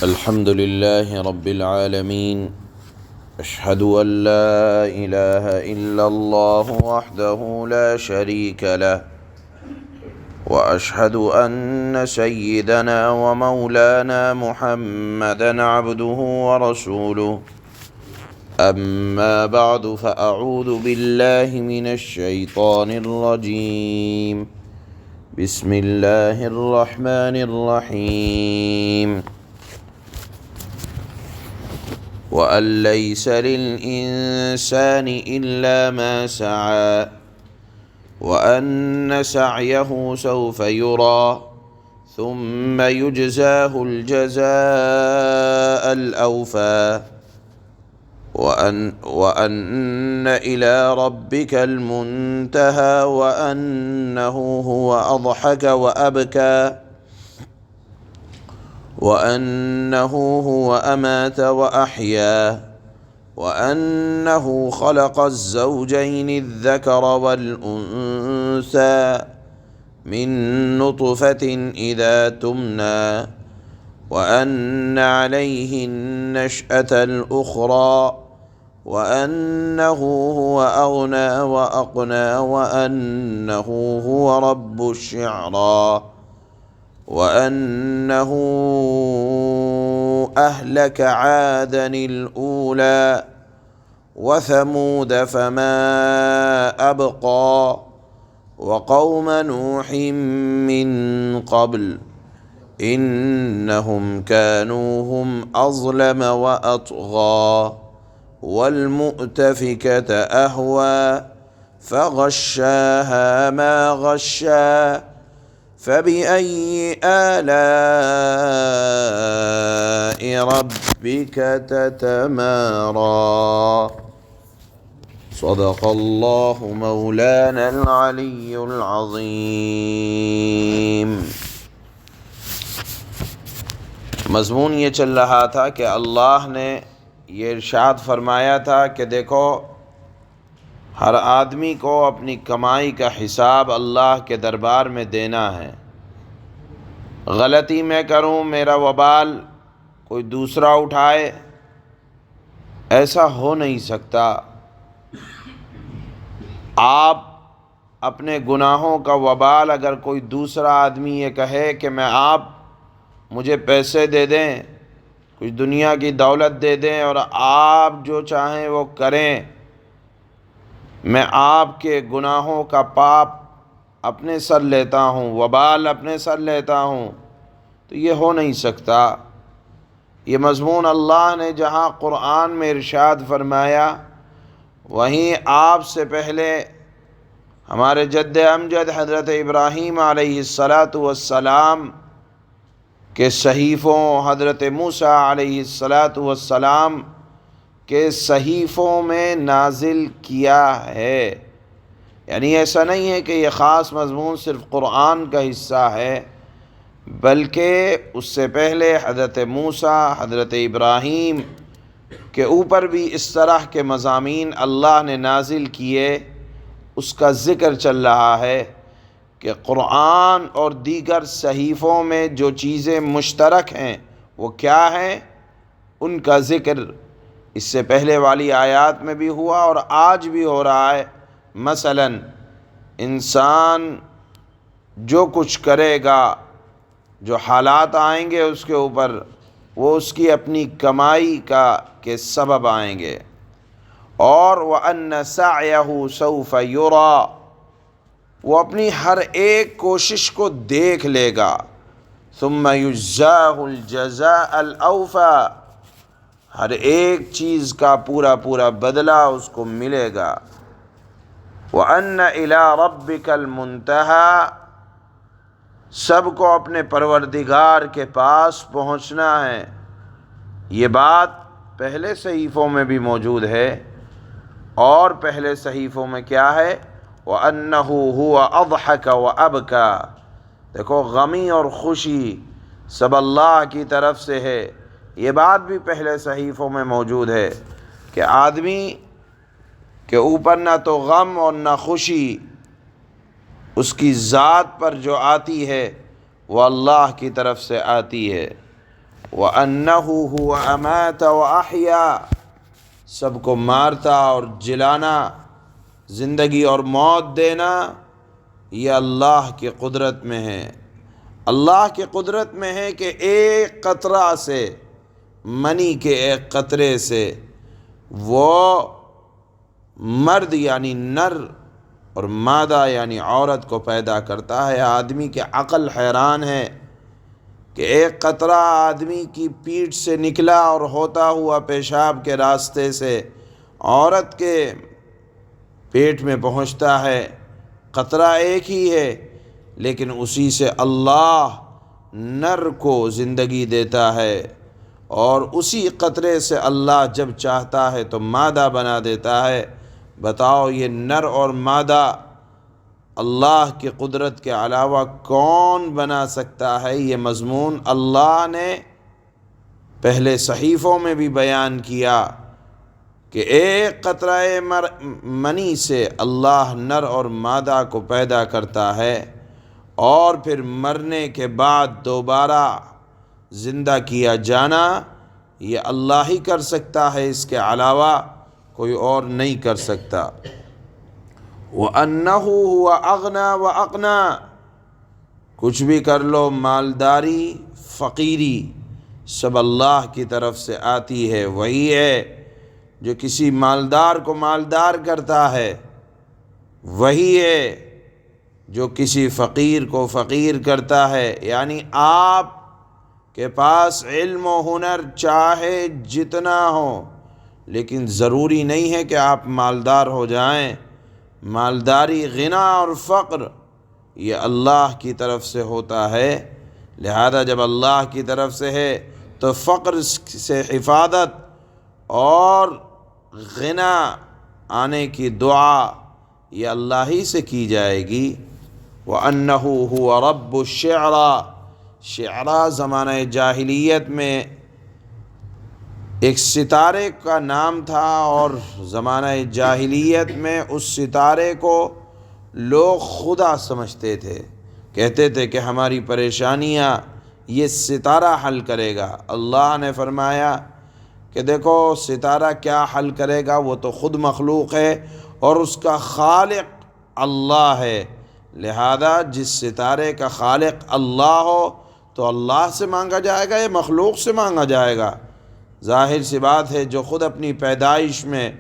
الحمد لله رب العالمين. أشهد أن لا إله إلا الله وحده لا شريك له، وأشهد أن سيدنا ومولانا محمدًا عبده ورسوله. أما بعد، فأعوذ بالله من الشيطان الرجيم. بسم الله الرحمن الرحيم. وأن ليس للإنسان إلا ما سعى وأن سعيه سوف يرى ثم يجزاه الجزاء الأوفى وأن إلى ربك المنتهى وأنه هو أضحك وأبكى وأنه هو أمات وأحيا وأنه خلق الزوجين الذكر والأنثى من نطفة إذا تمنى وأن عليه النشأة الأخرى وأنه هو أغنى وأقنى وأنه هو رب الشعرى وأنه أهلك عادًا الأولى وثمود فما أبقى وقوم نوح من قبل إنهم كانوا هم أظلم وأطغى والمؤتفكة أهوى فغشاها ما غشى فبأي آلاء ربك تتمارى. صدق الله مولانا العلي العظیم۔ مضمون یہ چل رہا تھا کہ اللہ نے یہ ارشاد فرمایا تھا کہ دیکھو، ہر آدمی کو اپنی کمائی کا حساب اللہ کے دربار میں دینا ہے۔ غلطی میں کروں، میرا وبال کوئی دوسرا اٹھائے، ایسا ہو نہیں سکتا۔ آپ اپنے گناہوں کا وبال اگر کوئی دوسرا آدمی یہ کہے کہ آپ مجھے پیسے دے دیں، کچھ دنیا کی دولت دے دیں اور آپ جو چاہیں وہ کریں، میں آپ کے گناہوں کا پاپ اپنے سر لیتا ہوں، وبال اپنے سر لیتا ہوں، تو یہ ہو نہیں سکتا۔ یہ مضمون اللہ نے جہاں قرآن میں ارشاد فرمایا، وہیں آپ سے پہلے ہمارے جد امجد حضرت ابراہیم علیہ السلام کے صحیفوں، حضرت موسیٰ علیہ السلام کے صحیفوں میں نازل کیا ہے۔ یعنی ایسا نہیں ہے کہ یہ خاص مضمون صرف قرآن کا حصہ ہے، بلکہ اس سے پہلے حضرت موسیٰ، حضرت ابراہیم کے اوپر بھی اس طرح کے مضامین اللہ نے نازل کیے، اس کا ذکر چل رہا ہے کہ قرآن اور دیگر صحیفوں میں جو چیزیں مشترک ہیں وہ کیا ہیں، ان کا ذکر اس سے پہلے والی آیات میں بھی ہوا اور آج بھی ہو رہا ہے۔ مثلا انسان جو کچھ کرے گا، جو حالات آئیں گے اس کے اوپر، وہ اس کی اپنی کمائی کے سبب آئیں گے۔ اور وَأَنَّ سَعْيَهُ سَوْفَ يُرَى، وہ اپنی ہر ایک کوشش کو دیکھ لے گا۔ ثُمَّ يُجْزَاهُ الْجَزَاءَ الْأَوْفَى، ہر ایک چیز کا پورا بدلہ اس کو ملے گا۔ وَأَنَّ إِلَىٰ رَبِّكَ الْمُنْتَهَى، سب کو اپنے پروردگار کے پاس پہنچنا ہے۔ یہ بات پہلے صحیفوں میں بھی موجود ہے، اور پہلے صحیفوں میں کیا ہے؟ وَأَنَّهُ هُوَ أَضْحَكَ وَأَبْكَى، دیکھو غمی اور خوشی سب اللہ کی طرف سے ہے۔ یہ بات بھی پہلے صحیفوں میں موجود ہے کہ آدمی کے اوپر نہ تو غم اور نہ خوشی، اس کی ذات پر جو آتی ہے وہ اللہ کی طرف سے آتی ہے۔ وَأَنَّهُ هُوَ أَمَاتَ وَأَحْيَا، سب کو مارتا اور جلانا، زندگی اور موت دینا، یہ اللہ کی قدرت میں ہے۔ اللہ کی قدرت میں ہے کہ ایک قطرہ سے، منی کے ایک قطرے سے وہ مرد یعنی نر اور مادہ یعنی عورت کو پیدا کرتا ہے۔ آدمی کی عقل حیران ہے کہ ایک قطرہ آدمی کی پیٹھ سے نکلا اور ہوتا ہوا پیشاب کے راستے سے عورت کے پیٹ میں پہنچتا ہے۔ قطرہ ایک ہی ہے، لیکن اسی سے اللہ نر کو زندگی دیتا ہے، اور اسی قطرے سے اللہ جب چاہتا ہے تو مادہ بنا دیتا ہے۔ بتاؤ یہ نر اور مادہ اللہ کی قدرت کے علاوہ کون بنا سکتا ہے؟ یہ مضمون اللہ نے پہلے صحیفوں میں بھی بیان کیا کہ ایک قطرہ منی سے اللہ نر اور مادہ کو پیدا کرتا ہے، اور پھر مرنے کے بعد دوبارہ زندہ کیا جانا یہ اللہ ہی کر سکتا ہے، اس کے علاوہ کوئی اور نہیں کر سکتا۔ وَأَنَّهُ هُوَ أَغْنَى وَأَقْنَى، کچھ بھی کر لو، مالداری فقیری سب اللہ کی طرف سے آتی ہے۔ وہی ہے جو کسی مالدار کو مالدار کرتا ہے، وہی ہے جو کسی فقیر کو فقیر کرتا ہے۔ یعنی آپ کے پاس علم و ہنر چاہے جتنا ہو، لیکن ضروری نہیں ہے کہ آپ مالدار ہو جائیں۔ مالداری، غنا اور فقر یہ اللہ کی طرف سے ہوتا ہے، لہذا جب اللہ کی طرف سے ہے تو فقر سے حفاظت اور غنا آنے کی دعا یہ اللہ ہی سے کی جائے گی۔ وَأَنَّهُ هُوَ رَبُّ الشِّعْرَى، شعراء زمانہ جاہلیت میں ایک ستارے کا نام تھا، اور زمانہ جاہلیت میں اس ستارے کو لوگ خدا سمجھتے تھے، کہتے تھے کہ ہماری پریشانیاں یہ ستارہ حل کرے گا۔ اللہ نے فرمایا کہ دیکھو ستارہ کیا حل کرے گا، وہ تو خود مخلوق ہے اور اس کا خالق اللہ ہے، لہذا جس ستارے کا خالق اللہ ہو تو اللہ سے مانگا جائے گا یا مخلوق سے مانگا جائے گا؟ ظاہر سی بات ہے، جو خود اپنی پیدائش میں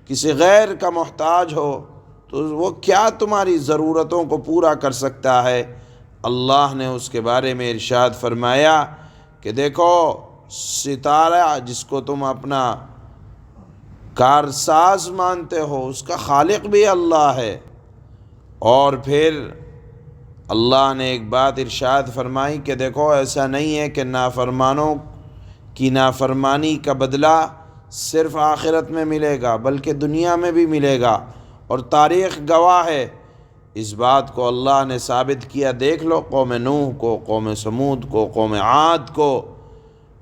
کسی غیر کا محتاج ہو تو وہ کیا تمہاری ضرورتوں کو پورا کر سکتا ہے؟ اللہ نے اس کے بارے میں ارشاد فرمایا کہ دیکھو ستارہ جس کو تم اپنا کارساز مانتے ہو، اس کا خالق بھی اللہ ہے۔ اور پھر اللہ نے ایک بات ارشاد فرمائی کہ دیکھو ایسا نہیں ہے کہ نافرمانوں کی نافرمانی کا بدلہ صرف آخرت میں ملے گا، بلکہ دنیا میں بھی ملے گا، اور تاریخ گواہ ہے اس بات کو۔ اللہ نے ثابت کیا، دیکھ لو قوم نوح کو، قوم سمود کو، قوم عاد کو،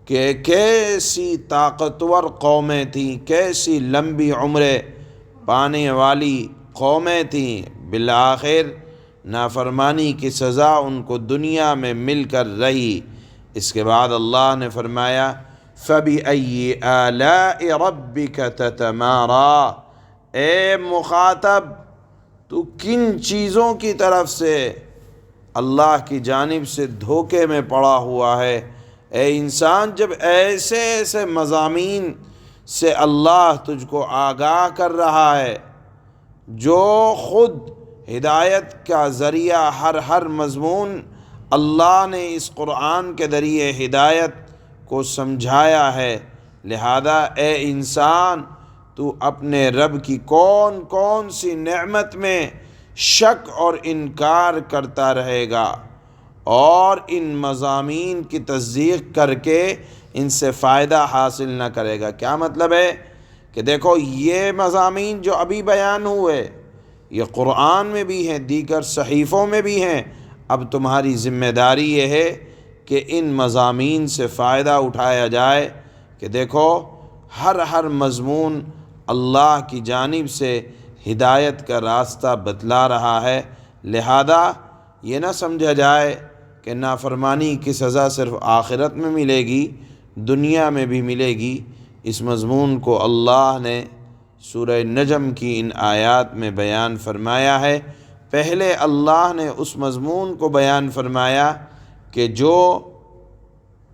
کہ کیسی طاقتور قومیں تھیں، کیسی لمبی عمریں پانے والی قومیں تھیں، بالآخر نافرمانی کی سزا ان کو دنیا میں مل کر رہی۔ اس کے بعد اللہ نے فرمایا فَبِأَيِّ آلَاءِ رَبِّكَ تَتَمَارَىٰ، اے مخاطب تو کن چیزوں کی طرف سے اللہ کی جانب سے دھوکے میں پڑا ہوا ہے؟ اے انسان، جب ایسے ایسے مضامین سے اللہ تجھ کو آگاہ کر رہا ہے، جو خود ہدایت کا ذریعہ ہر مضمون اللہ نے اس قرآن کے ذریعے ہدایت کو سمجھایا ہے، لہذا اے انسان تو اپنے رب کی کون کون سی نعمت میں شک اور انکار کرتا رہے گا، اور ان مضامین کی تصدیق کر کے ان سے فائدہ حاصل نہ کرے گا۔ کیا مطلب ہے؟ کہ دیکھو یہ مضامین جو ابھی بیان ہوئے یہ قرآن میں بھی ہیں، دیگر صحیفوں میں بھی ہیں، اب تمہاری ذمہ داری یہ ہے کہ ان مضامین سے فائدہ اٹھایا جائے کہ دیکھو ہر مضمون اللہ کی جانب سے ہدایت کا راستہ بتلا رہا ہے، لہذا یہ نہ سمجھا جائے کہ نافرمانی کی سزا صرف آخرت میں ملے گی، دنیا میں بھی ملے گی۔ اس مضمون کو اللہ نے سورہ نجم کی ان آیات میں بیان فرمایا ہے۔ پہلے اللہ نے اس مضمون کو بیان فرمایا کہ جو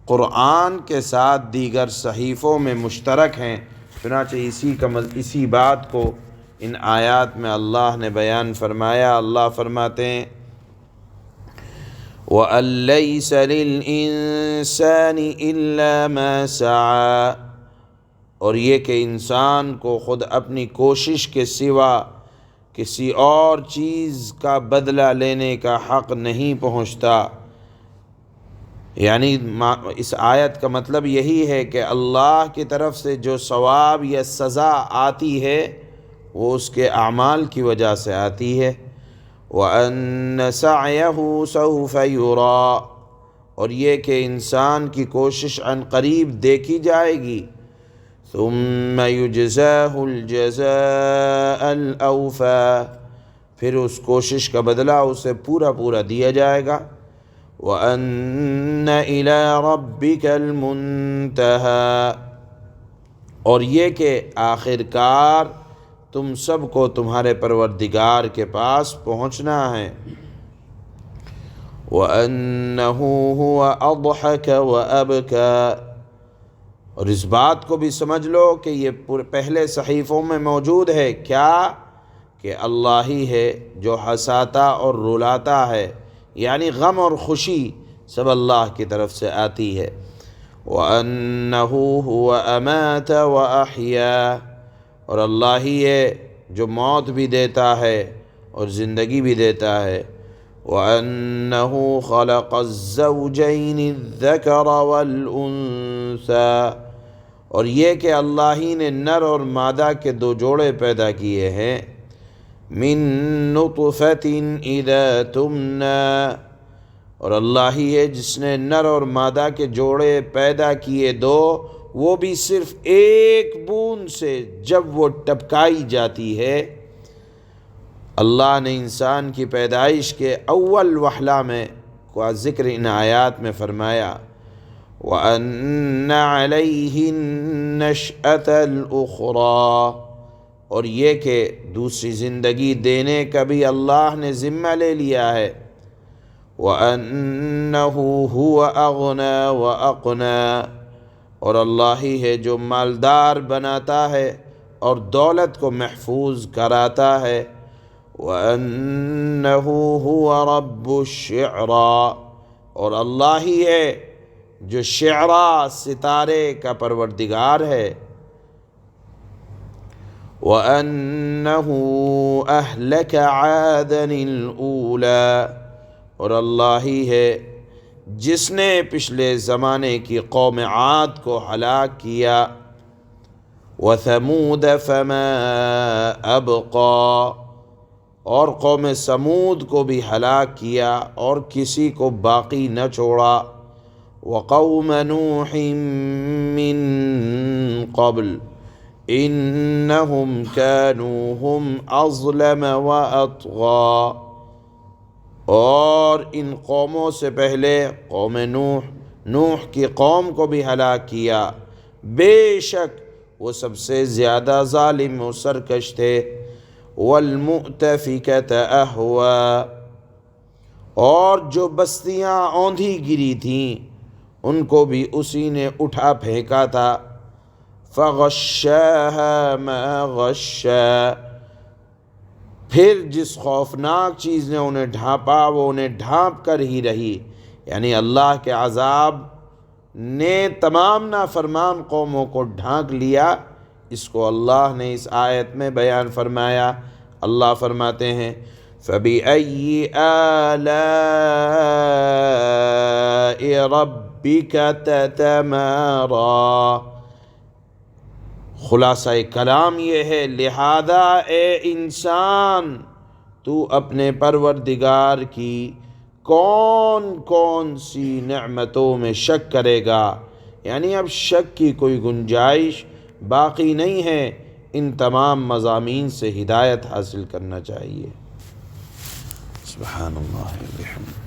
قرآن کے ساتھ دیگر صحیفوں میں مشترک ہیں، چنانچہ اسی بات کو ان آیات میں اللہ نے بیان فرمایا۔ اللہ فرماتے ہیں وَأَن لَّيْسَ لِلْإِنسَانِ إِلَّا مَا سَعَىٰ، اور یہ کہ انسان کو خود اپنی کوشش کے سوا کسی اور چیز کا بدلہ لینے کا حق نہیں پہنچتا۔ یعنی اس آیت کا مطلب یہی ہے کہ اللہ کی طرف سے جو ثواب یا سزا آتی ہے وہ اس کے اعمال کی وجہ سے آتی ہے۔ وَأَنَّ سَعْيَهُ سَوْفَ يُرَىٰ، اور یہ کہ انسان کی کوشش عن قریب دیکھی جائے گی۔ ثُمَّ يُجْزَاهُ الْجَزَاءَ الْأَوْفَىٰ، پھر اس کوشش کا بدلہ اسے پورا دیا جائے گا۔ وَأَنَّ إِلَىٰ رَبِّكَ الْمُنتَهَىٰ، اور یہ کہ آخر کار تم سب کو تمہارے پروردگار کے پاس پہنچنا ہے۔ وَأَنَّهُ هُوَ أَضْحَكَ وَأَبْكَىٰ، اور اس بات کو بھی سمجھ لو کہ یہ پہلے صحیفوں میں موجود ہے کیا کہ اللہ ہی ہے جو ہنساتا اور رلاتا ہے، یعنی غم اور خوشی سب اللہ کی طرف سے آتی ہے۔ وَأَنَّهُ هُوَ أَمَاتَ وَأَحْيَا، اور اللہ ہی ہے جو موت بھی دیتا ہے اور زندگی بھی دیتا ہے۔ وَأَنَّهُ خَلَقَ الزَّوْجَيْنِ الذَّكَرَ وَالْأُنثَىٰ، اور یہ کہ اللہ ہی نے نر اور مادہ کے دو جوڑے پیدا کیے ہیں۔ مِن نُطْفَةٍ إِذَا تُمْنَىٰ، اور اللہ ہی ہے جس نے نر اور مادہ کے جوڑے پیدا کیے دو، وہ بھی صرف ایک بوند سے جب وہ ٹپکائی جاتی ہے۔ اللہ نے انسان کی پیدائش کے اول وہلہ میں کا ذکر ان آیات میں فرمایا۔ وَأَنَّ عَلَيْهِ النَّشْأَةَ الْأُخْرَىٰ، اور یہ کہ دوسری زندگی دینے کا بھی اللہ نے ذمہ لے لیا ہے۔ وَأَنَّهُ هُوَ أَغْنَىٰ وَأَقْنَىٰ، اور اللہ ہی ہے جو مالدار بناتا ہے اور دولت کو محفوظ کراتا ہے۔ وَأَنَّهُ هُوَ رَبُّ الشِّعْرَىٰ، اور اللہ ہی ہے جو شعراء ستارے کا پروردگار ہے۔ وَأَنَّهُ أَهْلَكَ عَادًا الْأُولَىٰ، اور اللہ ہی ہے جس نے پچھلے زمانے کی قوم عاد کو ہلاک کیا۔ وَثَمُودَ فَمَا أَبْقَىٰ، اور قوم سمود کو بھی ہلاک کیا اور کسی کو باقی نہ چھوڑا۔ وَقَوْمَ نُوحٍ مِّن قَبْلُ إِنَّهُمْ كَانُوا هُمْ أَظْلَمَ وَأَطْغَىٰ، اور ان قوموں سے پہلے قوم نوح کی قوم کو بھی ہلاک کیا، بے شک وہ سب سے زیادہ ظالم و سرکش تھے۔ وَالْمُؤْتَفِكَةَ أَهْوَىٰ، اور جو بستیاں اوندھی گری تھیں ان کو بھی اسی نے اٹھا پھینکا تھا۔ فَغَشَّاهَا مَا غَشَّىٰ، پھر جس خوفناک چیز نے انہیں ڈھانپا وہ انہیں ڈھانپ کر ہی رہی، یعنی اللہ کے عذاب نے تمام نافرمان قوموں کو ڈھانک لیا۔ اس کو اللہ نے اس آیت میں بیان فرمایا۔ اللہ فرماتے ہیں فَبِأَيِّ آلَاءِ رَبِّكَ تَتَمَارَىٰ، خلاصہ کلام یہ ہے لہذا اے انسان تو اپنے پروردگار کی کون کون سی نعمتوں میں شک کرے گا، یعنی اب شک کی کوئی گنجائش باقی نہیں ہے، ان تمام مضامین سے ہدایت حاصل کرنا چاہیے۔ سبحان اللہ و بحمدہ۔